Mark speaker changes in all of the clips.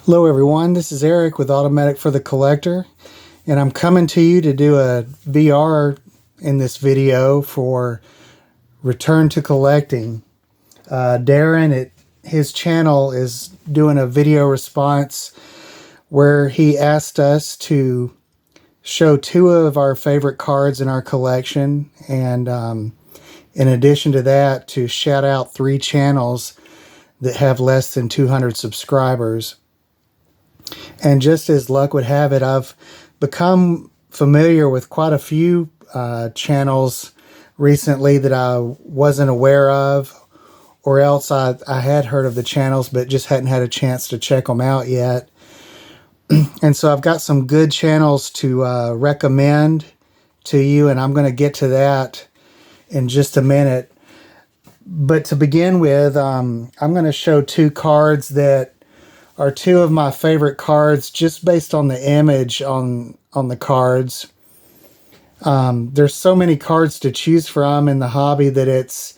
Speaker 1: Hello everyone, this is Eric with Automatic for the Collector, and I'm coming to you to do a VR in this video for Return to Collecting. Darren, his channel is doing a video response where he asked us to show two of our favorite cards in our collection, and in addition to that, to shout out 3 channels that have less than 200 subscribers. And just as luck would have it, I've become familiar with quite a few channels recently that I wasn't aware of, or else I had heard of the channels but just hadn't had a chance to check them out yet. And so I've got some good channels to recommend to you, and I'm going to get to that in just a minute. But to begin with, I'm going to show 2 cards that are 2 of my favorite cards just based on the image on the cards. There's so many cards to choose from in the hobby that it's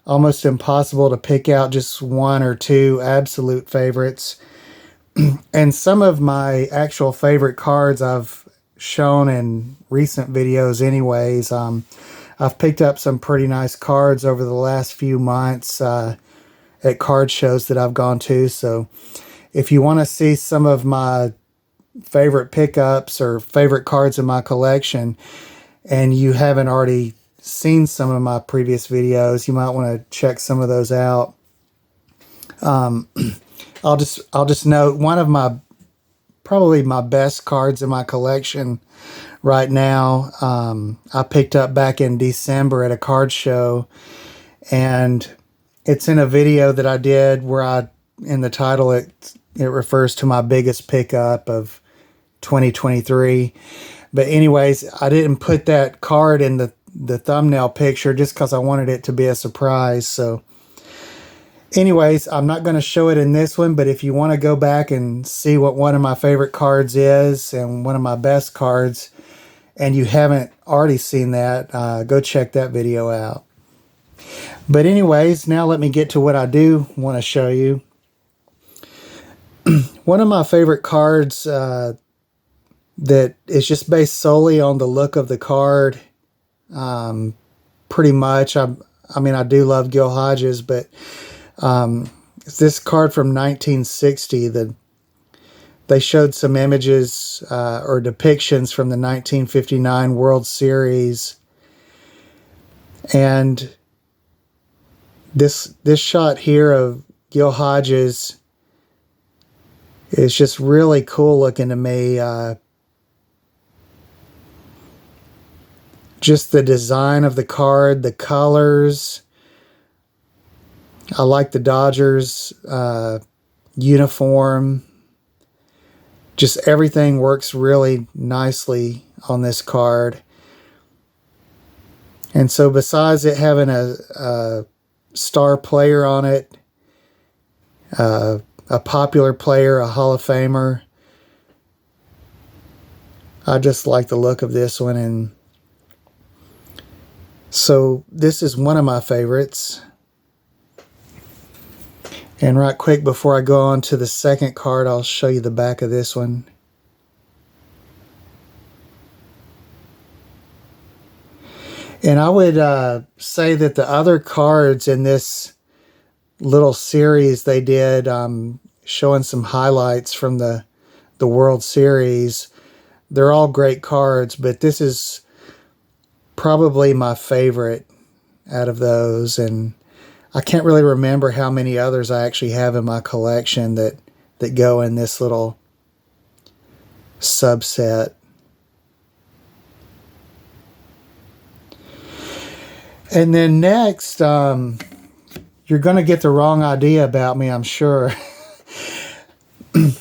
Speaker 1: almost impossible to pick out just 1 or 2 absolute favorites. And some of my actual favorite cards I've shown in recent videos anyways. I've picked up some pretty nice cards over the last few months at card shows that I've gone to, so if you want to see some of my favorite pickups or favorite cards in my collection, and you haven't already seen some of my previous videos, you might want to check some of those out. I'll just note one of my probably my best cards in my collection right now. I picked up back in December at a card show, and it's in a video that I did where in the title it refers to my biggest pickup of 2023. But anyways, I didn't put that card in the thumbnail picture just because I wanted it to be a surprise. So anyways, I'm not going to show it in this one, but if you want to go back and see what one of my favorite cards is and one of my best cards, and you haven't already seen that, go check that video out. But anyways, now let me get to what I do want to show you. One of my favorite cards that is just based solely on the look of the card, pretty much. I mean, I do love Gil Hodges, but it's this card from 1960. They showed some images or depictions from the 1959 World Series, and this shot here of Gil Hodges is just really cool looking to me. Just the design of the card, the colors. I like the Dodgers uniform. Just everything works really nicely on this card. And so besides it having a star player on it, a popular player, a Hall of Famer, I just like the look of this one, and so this is one of my favorites. And right quick before I go on to the second card, I'll show you the back of this one. And I would say that the other cards in this little series they did, showing some highlights from the World Series, they're all great cards, but this is probably my favorite out of those. And I can't really remember how many others I actually have in my collection that go in this little subset. And then next, you're going to get the wrong idea about me, I'm sure.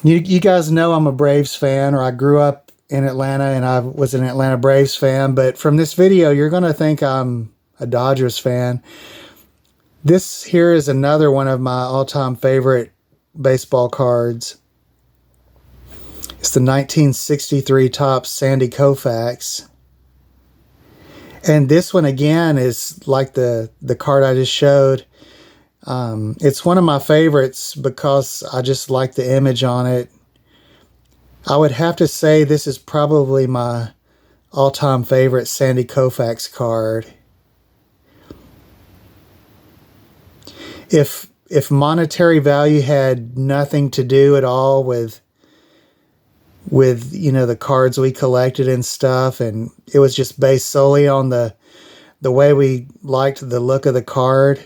Speaker 1: You guys know I'm a Braves fan, or I grew up in Atlanta and I was an Atlanta Braves fan, but from this video, you're going to think I'm a Dodgers fan. This here is another one of my all-time favorite baseball cards. It's the 1963 Topps Sandy Koufax. And this one again is like the card I just showed. It's one of my favorites because I just like the image on it. I would have to say this is probably my all-time favorite Sandy Koufax card. If monetary value had nothing to do at all with you know, the cards we collected and stuff, and it was just based solely on the way we liked the look of the card,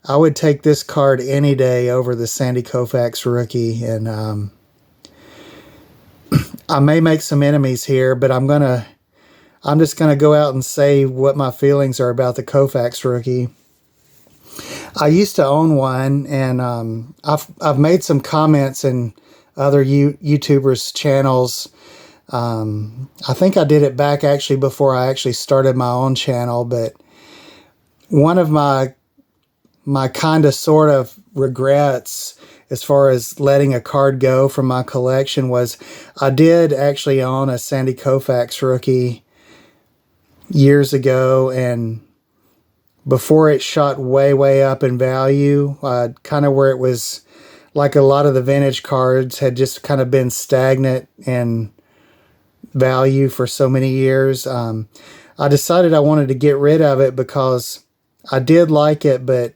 Speaker 1: I would take this card any day over the Sandy Koufax rookie. And I may make some enemies here, but I'm just gonna go out and say what my feelings are about the Koufax rookie. I used to own one, and I've made some comments in other YouTubers' channels. I think I did it back actually before I actually started my own channel, but one of my kind of sort of regrets as far as letting a card go from my collection was I did actually own a Sandy Koufax rookie years ago, and before it shot way up in value, kind of where it was like a lot of the vintage cards had just kind of been stagnant in value for so many years. I decided I wanted to get rid of it because I did like it, but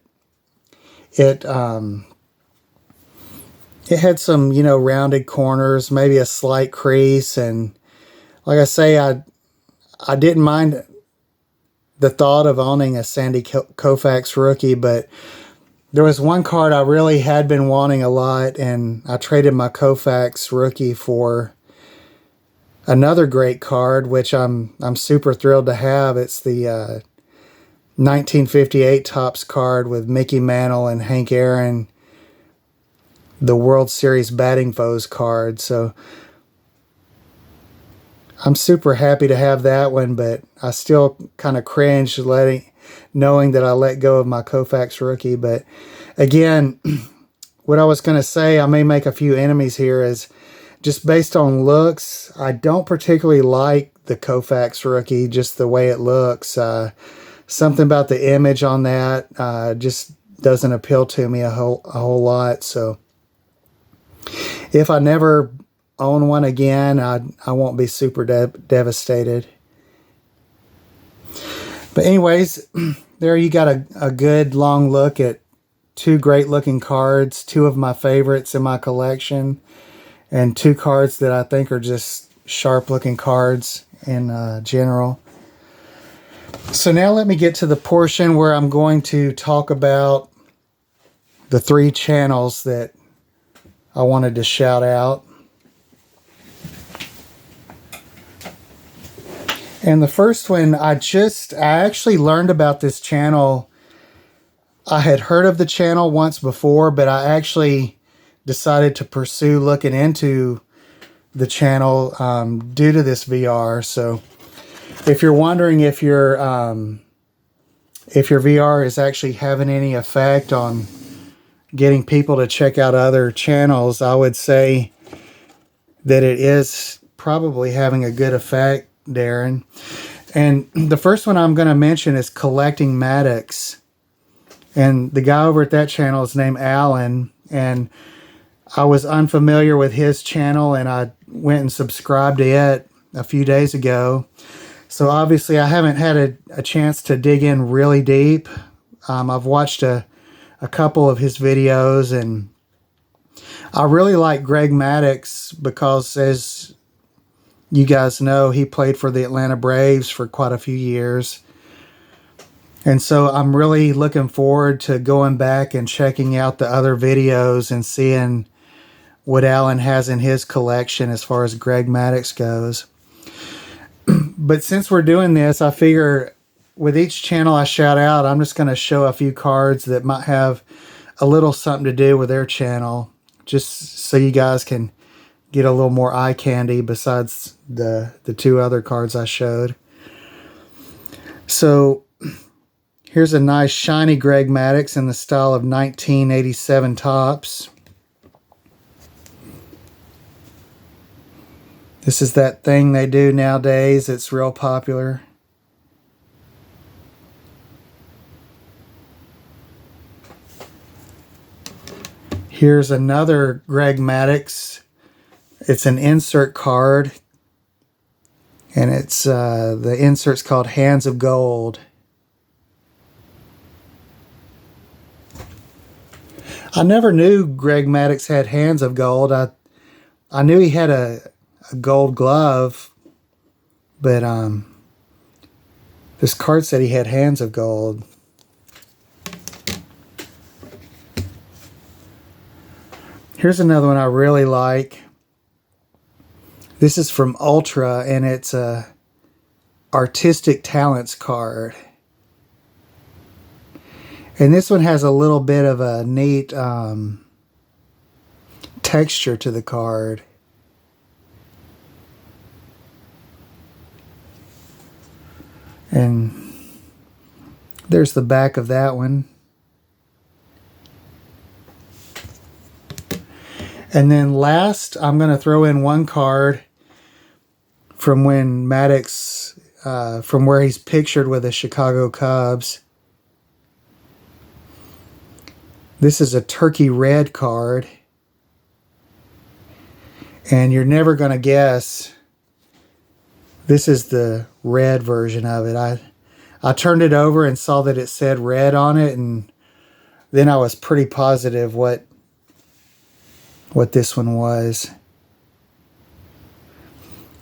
Speaker 1: it had some, you know, rounded corners, maybe a slight crease, and like I say, I didn't mind the thought of owning a Sandy Koufax rookie, but there was one card I really had been wanting a lot, and I traded my Koufax rookie for another great card, which I'm super thrilled to have. It's the 1958 Topps card with Mickey Mantle and Hank Aaron, the World Series batting foes card. So I'm super happy to have that one, but I still kind of cringe knowing that I let go of my Koufax rookie. But again, what I was going to say, I may make a few enemies here, is just based on looks, I don't particularly like the Koufax rookie, just the way it looks. Something about the image on that just doesn't appeal to me a whole lot. So if I never own one again, I won't be super devastated. But anyways, there you got a good long look at two great looking cards, two of my favorites in my collection, and two cards that I think are just sharp looking cards in general. So now let me get to the portion where I'm going to talk about the three channels that I wanted to shout out. And the first one, I actually learned about this channel. I had heard of the channel once before, but I actually decided to pursue looking into the channel due to this VR. So if you're wondering if your VR is actually having any effect on getting people to check out other channels, I would say that it is probably having a good effect, Darren. And the first one I'm going to mention is Collecting Maddux. And the guy over at that channel is named Alan. And I was unfamiliar with his channel, and I went and subscribed to it a few days ago. So obviously I haven't had a chance to dig in really deep. I've watched a couple of his videos, and I really like Greg Maddux because, as you guys know, he played for the Atlanta Braves for quite a few years. And so I'm really looking forward to going back and checking out the other videos and seeing what Alan has in his collection as far as Greg Maddux goes. But since we're doing this, I figure with each channel I shout out, I'm just going to show a few cards that might have a little something to do with their channel, just so you guys can get a little more eye candy besides the two other cards I showed. So here's a nice shiny Greg Maddux in the style of 1987 Topps. This is that thing they do nowadays. It's real popular. Here's another Greg Maddux It's an insert card, and it's the insert's called Hands of Gold. I never knew Greg Maddux had hands of gold. I knew he had a gold glove, but this card said he had hands of gold. Here's another one I really like. This is from Ultra, and it's a Artistic Talents card. And this one has a little bit of a neat texture to the card. And there's the back of that one. And then last, I'm going to throw in one card from when Maddux, from where he's pictured with the Chicago Cubs. This is a turkey red card. And you're never going to guess. This is the red version of it. I turned it over and saw that it said red on it, and then I was pretty positive what this one was.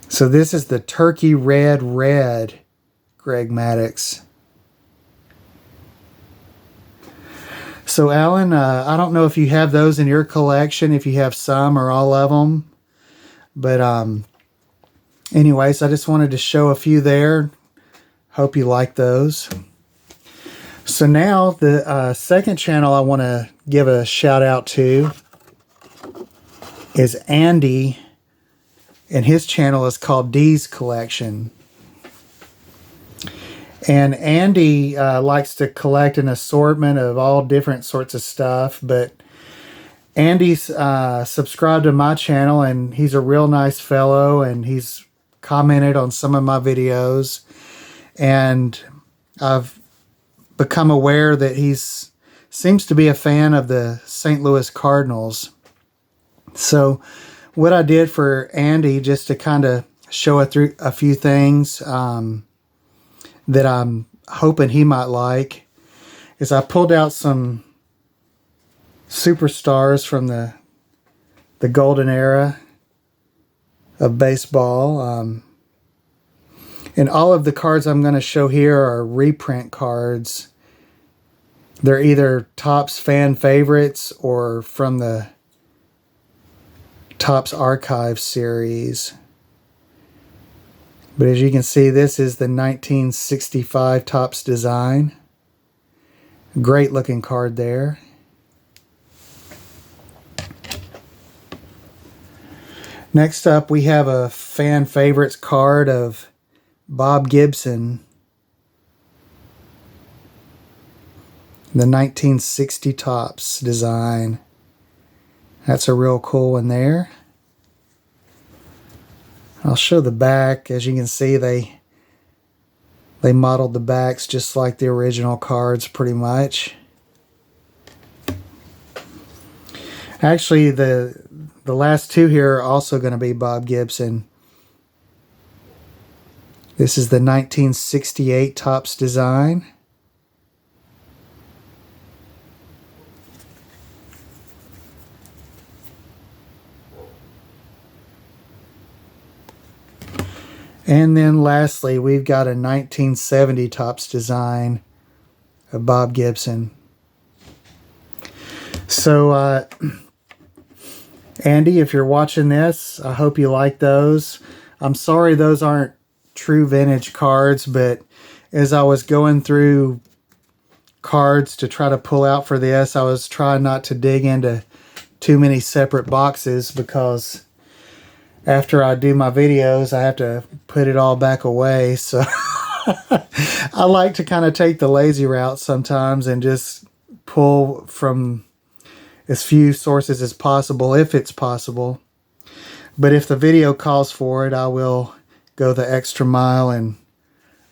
Speaker 1: So this is the turkey red Greg Maddux. So Alan, I don't know if you have those in your collection, if you have some or all of them, but anyways, I just wanted to show a few there. Hope you like those. So now the second channel I want to give a shout out to is Andy, and his channel is called D's Collection. And Andy likes to collect an assortment of all different sorts of stuff, but Andy's subscribed to my channel, and he's a real nice fellow, and he's commented on some of my videos, and I've become aware that he's seems to be a fan of the St. Louis Cardinals. So what I did for Andy, just to kind of show a few things that I'm hoping he might like, is I pulled out some superstars from the golden era of baseball. And all of the cards I'm going to show here are reprint cards. They're either Topps fan favorites or from the Topps Archive series. But as you can see, this is the 1965 Topps design. Great looking card there. Next up, we have a fan favorites card of Bob Gibson. The 1960 Topps design. That's a real cool one there. I'll show the back. As you can see, they modeled the backs just like the original cards pretty much. Actually, the last two here are also going to be Bob Gibson. This is the 1968 Topps design. And then lastly, we've got a 1970 Topps design of Bob Gibson. So, Andy, if you're watching this, I hope you like those. I'm sorry those aren't true vintage cards, but as I was going through cards to try to pull out for this, I was trying not to dig into too many separate boxes, because after I do my videos, I have to put it all back away. So I like to kind of take the lazy route sometimes and just pull from as few sources as possible, if it's possible. But if the video calls for it, I will go the extra mile and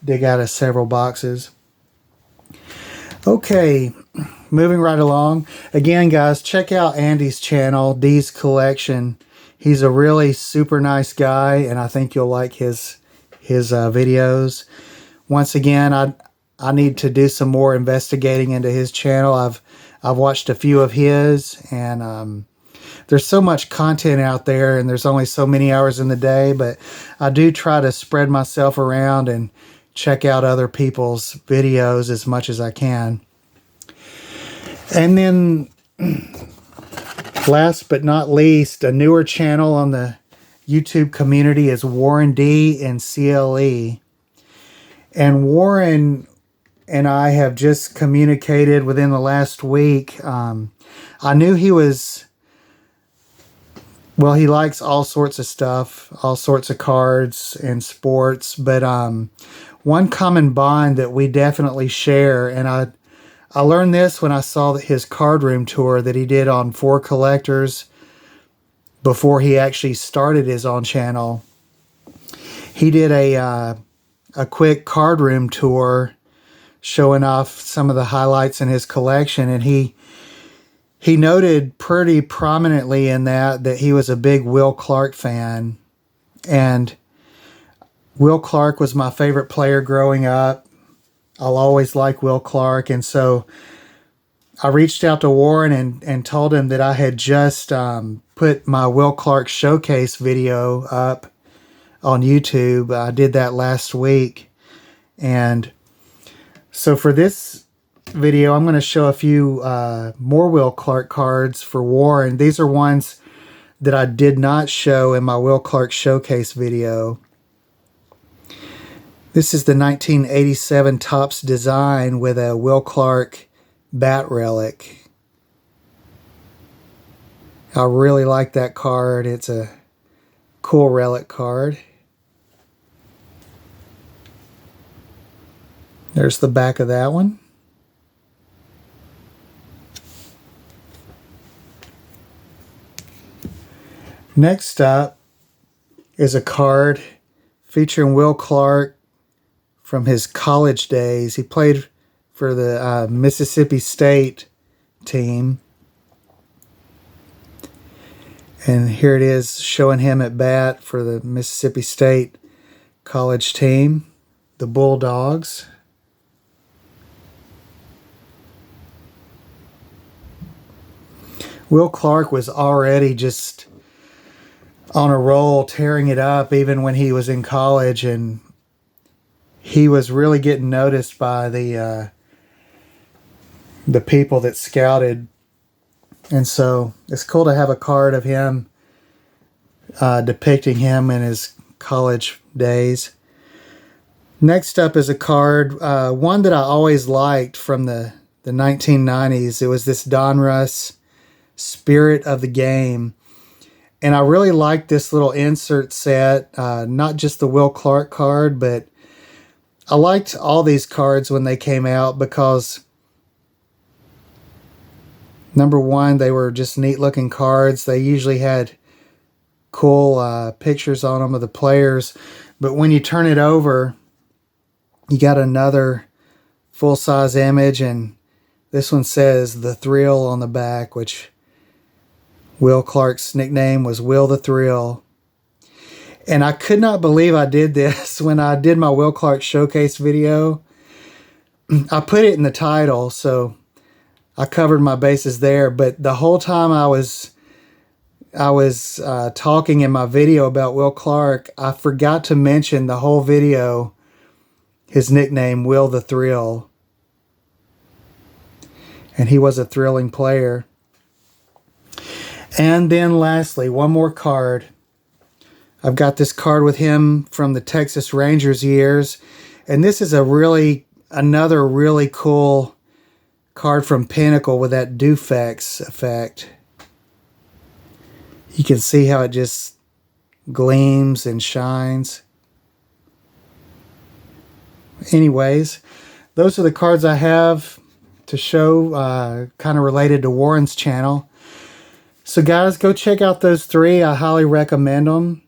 Speaker 1: dig out of several boxes. Okay, moving right along. Again, guys, check out Andy's channel, D's Collection. He's a really super nice guy, and I think you'll like his videos. Once again, I need to do some more investigating into his channel. I've watched a few of his, and there's so much content out there, and there's only so many hours in the day, but I do try to spread myself around and check out other people's videos as much as I can. And then last but not least, a newer channel on the YouTube community is WarrenDinCLE. And Warren and I have just communicated within the last week. I knew he was, well, he likes all sorts of stuff, all sorts of cards and sports, but one common bond that we definitely share, and I learned this when I saw his card room tour that he did on 4 Collectors before he actually started his own channel. He did a quick card room tour showing off some of the highlights in his collection, and he noted pretty prominently in that he was a big Will Clark fan. And Will Clark was my favorite player growing up. I'll always like Will Clark. And so I reached out to Warren and told him that I had just put my Will Clark showcase video up on YouTube. I did that last week. And so for this video, I'm going to show a few more Will Clark cards for Warren. These are ones that I did not show in my Will Clark showcase video. This is the 1987 Topps design with a Will Clark bat relic. I really like that card. It's a cool relic card. There's the back of that one. Next up is a card featuring Will Clark from his college days. He played for the Mississippi State team. And here it is showing him at bat for the Mississippi State college team, the Bulldogs. Will Clark was already just on a roll, tearing it up even when he was in college, and he was really getting noticed by the people that scouted. And so it's cool to have a card of him depicting him in his college days. Next up is a card, one that I always liked from the 1990s. It was this Donruss Spirit of the Game. And I really liked this little insert set, not just the Will Clark card, but I liked all these cards when they came out because, number one, they were just neat looking cards. They usually had cool pictures on them of the players. But when you turn it over, you got another full-size image, and this one says The Thrill on the back, which Will Clark's nickname was Will the Thrill. And I could not believe I did this when I did my Will Clark showcase video. I put it in the title, so I covered my bases there. But the whole time I was talking in my video about Will Clark, I forgot to mention the whole video his nickname, Will the Thrill. And he was a thrilling player. And then lastly, one more card. I've got this card with him from the Texas Rangers years. And this is another really cool card from Pinnacle with that Dufex effect. You can see how it just gleams and shines. Anyways, those are the cards I have to show, kind of related to Warren's channel. So guys, go check out those 3. I highly recommend them.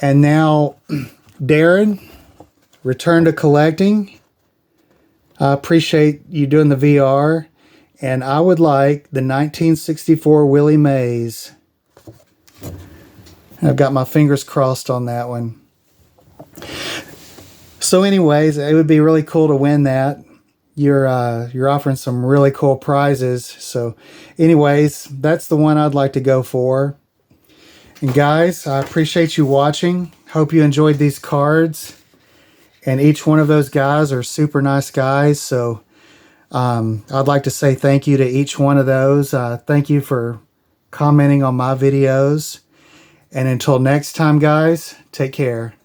Speaker 1: And now, Darren, return to collecting. I appreciate you doing the VR. And I would like the 1964 Willie Mays. I've got my fingers crossed on that one. So anyways, it would be really cool to win that. You're offering some really cool prizes. So anyways, that's the one I'd like to go for. And guys, I appreciate you watching. Hope you enjoyed these cards. And each one of those guys are super nice guys. So I'd like to say thank you to each one of those. Thank you for commenting on my videos. And until next time, guys, take care.